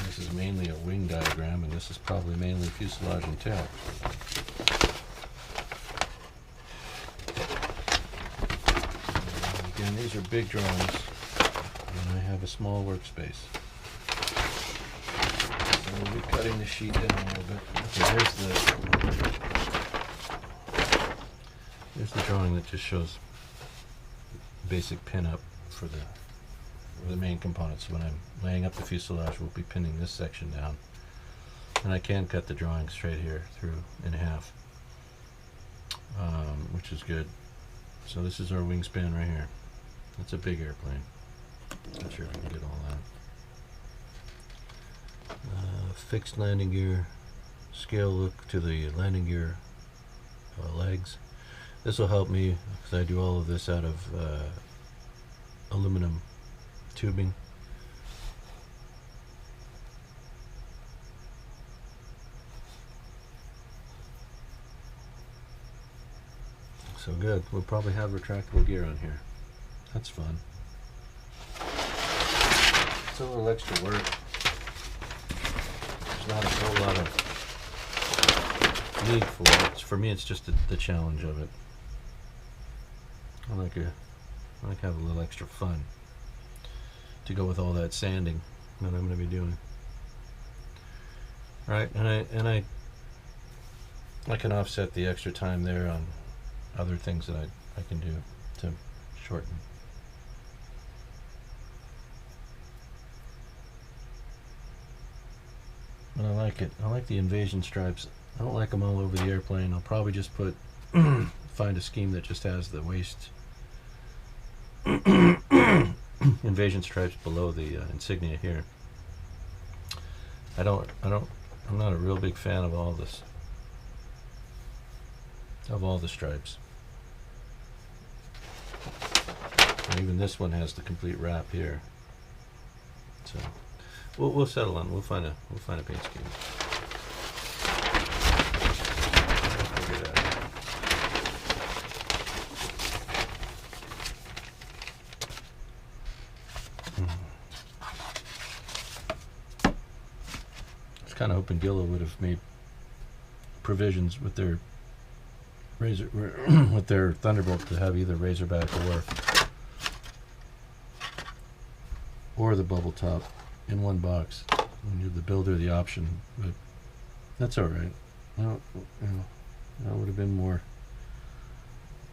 This is mainly a wing diagram, and this is probably mainly fuselage and tail. Again, these are big drawings, and I have a small workspace. So we'll be cutting the sheet down a little bit. Okay, here's the drawing that just shows basic pin-up for the main components. When I'm laying up the fuselage, we'll be pinning this section down. And I can cut the drawing straight here through in half, which is good. So this is our wingspan right here. It's a big airplane. Not sure if you can get all that. Fixed landing gear, scale look to the landing gear legs. This will help me because I do all of this out of aluminum tubing. So good. We'll probably have retractable gear on here. That's fun. It's a little extra work. There's not a whole lot of need for it. For me, it's just the challenge of it. I like to have a little extra fun to go with all that sanding that I'm going to be doing. All right, and I can offset the extra time there on other things that I can do to shorten. But I like it. I like the invasion stripes. I don't like them all over the airplane. I'll probably just find a scheme that just has the waist invasion stripes below the insignia here. I'm not a real big fan of all this, of all the stripes. And even this one has the complete wrap here. So we'll settle on. We'll find a paint scheme. Kind of hoping Guillow would have made provisions with their with their Thunderbolt to have either Razorback or the bubble top in one box. When you're the builder, the option, but that's all right. Well, that would have been more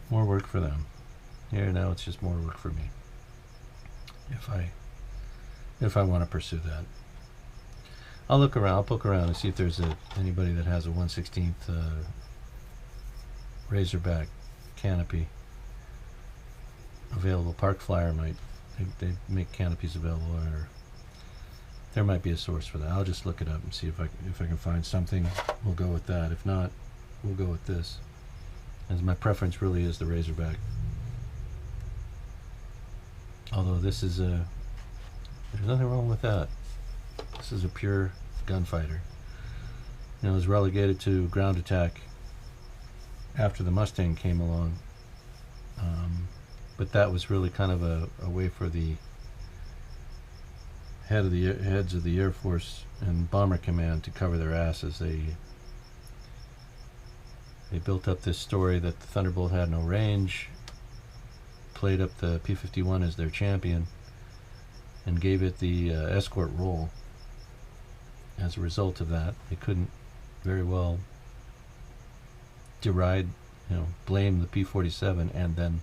work for them. Here now, it's just more work for me. If I want to pursue that. I'll look around. I'll poke around and see if there's anybody that has a 1/16 Razorback canopy available. Park Flyer might they make canopies available, or there might be a source for that. I'll just look it up and see if I can find something. We'll go with that. If not, we'll go with this. As my preference really is the Razorback. Although this is there's nothing wrong with that. This is a pure gunfighter. You know, it was relegated to ground attack after the Mustang came along, but that was really kind of a way for the heads of the Air Force and Bomber Command to cover their asses. They built up this story that the Thunderbolt had no range, played up the P-51 as their champion, and gave it the escort role. As a result of that, they couldn't very well blame the P-47 and then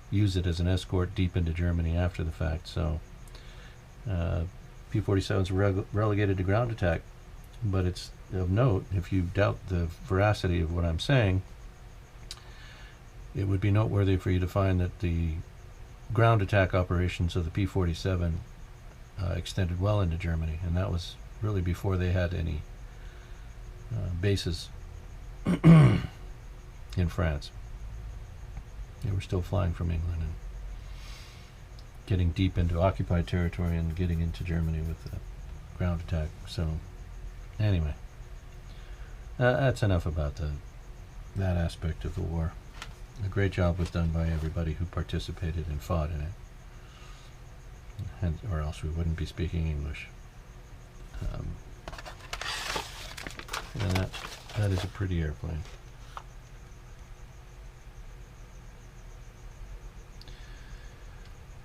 use it as an escort deep into Germany after the fact. So P-47s were relegated to ground attack. But it's of note, if you doubt the veracity of what I'm saying, it would be noteworthy for you to find that the ground attack operations of the P-47 extended well into Germany, and that was really before they had any bases in France. They were still flying from England and getting deep into occupied territory and getting into Germany with the ground attack. So anyway, that's enough about that aspect of the war. A great job was done by everybody who participated and fought in it, or else we wouldn't be speaking English. That is a pretty airplane.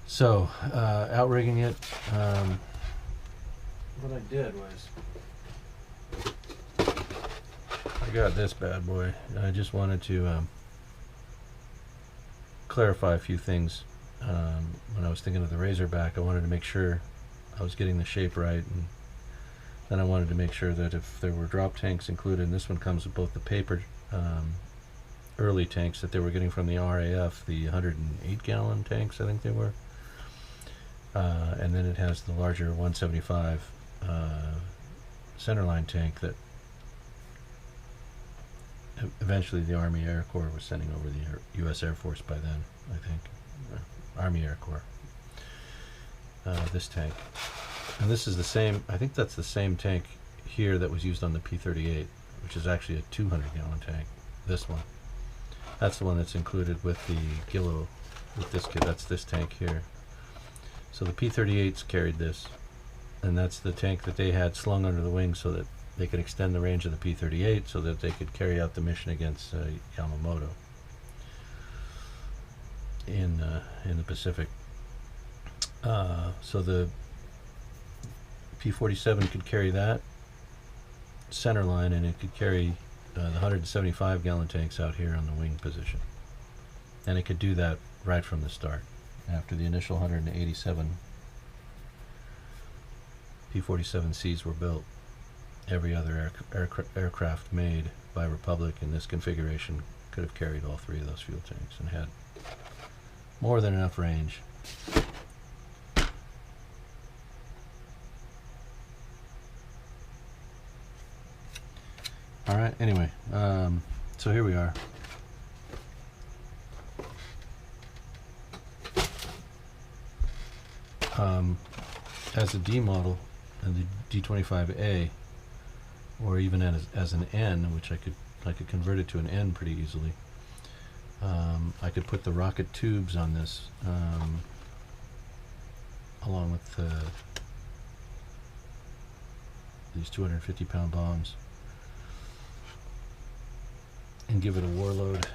So, outrigging it, what I did was I got this bad boy. I just wanted to clarify a few things. When I was thinking of the Razorback, I wanted to make sure I was getting the shape right, and then I wanted to make sure that if there were drop tanks included, and this one comes with both the paper early tanks that they were getting from the RAF, the 108-gallon tanks, I think they were, and then it has the larger 175 centerline tank that eventually the Army Air Corps was sending over the U.S. Air Force by then, I think. Army Air Corps. This tank. And this is the same, I think that's the same tank here that was used on the P-38, which is actually a 200-gallon tank. This one. That's the one that's included with the Guillow, with this kit. That's this tank here. So the P-38s carried this, and that's the tank that they had slung under the wing so that they could extend the range of the P-38 so that they could carry out the mission against Yamamoto in the Pacific. So the P-47 could carry that center line, and it could carry the 175-gallon tanks out here on the wing position. And it could do that right from the start. After the initial 187 P-47Cs were built, every other aircraft made by Republic in this configuration could have carried all three of those fuel tanks and had more than enough range. Alright, anyway, so here we are. As a D model, and the D25A, or even as an N, which I could convert it to an N pretty easily. I could put the rocket tubes on this, along with these 250-pound bombs, and give it a warload.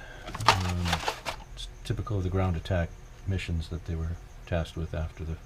It's typical of the ground attack missions that they were tasked with after the fact.